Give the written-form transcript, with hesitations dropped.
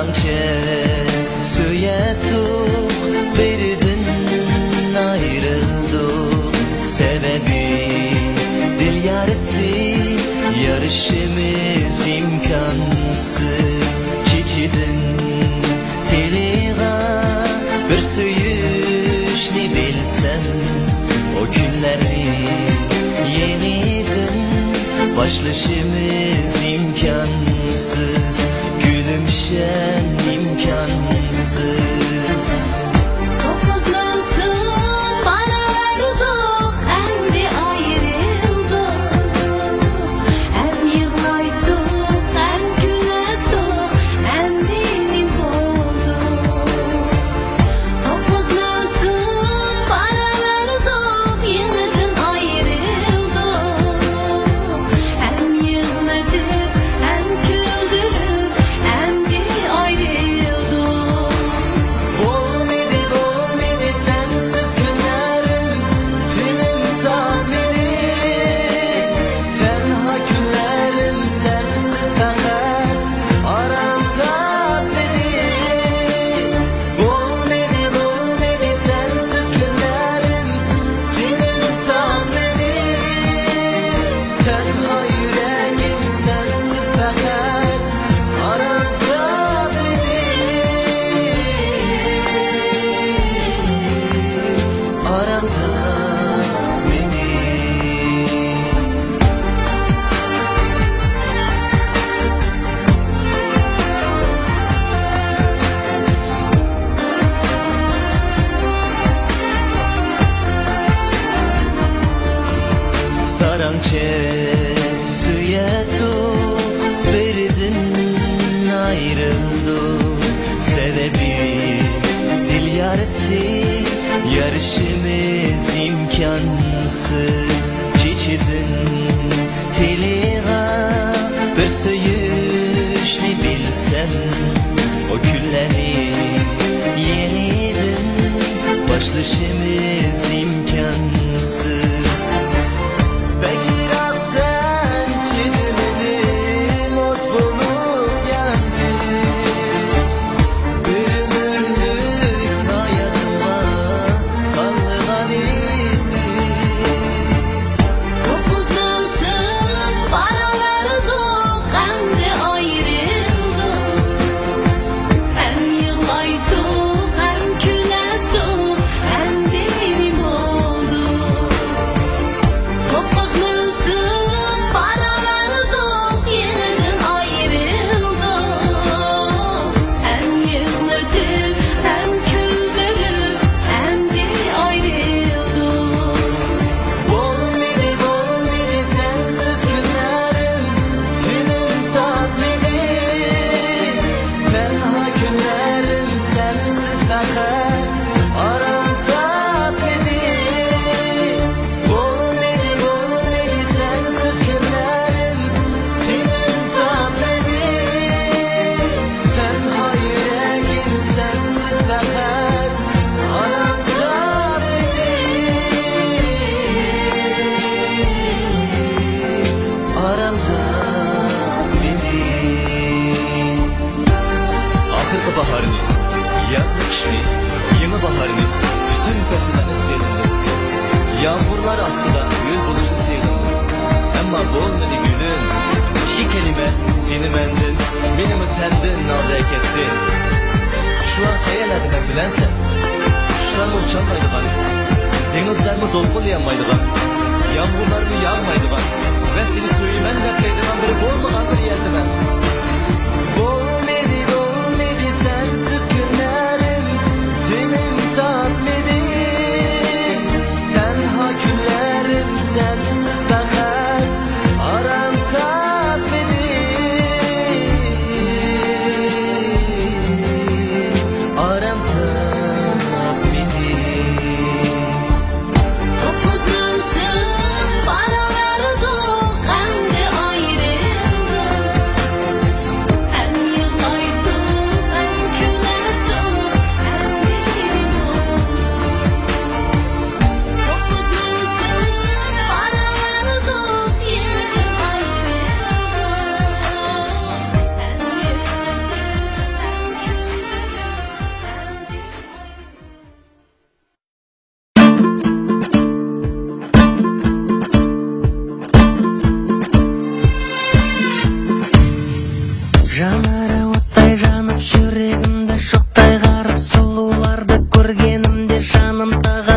Sarangçe süyetuk birden ayrıldık. Sebebi dil yarısı, yarışımız imkansız. Çiçidin teliğa bir söyüşni bilsen, o günleri yeniden başlaşımız imkansız. Gülümşen imkansız. Sarangçe süyetuk birden ayrıldık. Sebebi dil yarısı, yarışımız imkansız. Çiçidin teliğa bir söyüşni bilsen, o günleri yeniden başlaşımız imkansız. Bekir sen çinimini mut bulup yandın. Bir ömürlük hayatıma tanıgan idin. Dokuz mevsim baralardık, hem de ayrıldık. Hem yığlaydık, hem gülerdik, hem de emin olduk. Dokuz mevsim baralardık, yeniden ayrıldık. Hem yığladık, hem güldürüp, hem de ayrıldık. Bolmedi sensiz günlerim, tünim tatmini. Tenha günlerim sensiz fakat aram tatmini. Bolmedi sensiz günlerim, tünim tatmini. Tenha yüreğim sensiz fakat aram tatmini. Aramda beni. Ahırkı baharını, yazlı kışını, yeni baharını, bütün pesileni seyredim. Yağmurlar astında gül buluşu seyredim. Ama bolmadı gülüm, iki kelime seni mendin, benimi sendin nalda kettin. Şu an hayaledi ben bilensen, kuşlar mı uçalmaydı bana, denizler mi dolgulayanmaydı bana, yağmurlar mı yağmaydı bana. Ve seni söylemen neredeydim, biri bolmadan bir yerde ben. Bolmedi sensiz günlerim, dilim tatmedi. Tenha günlerim sensiz fakat aram tatmedi. Aram tatmedi. Dokuz mevsim baralardık, hem de жаным тағы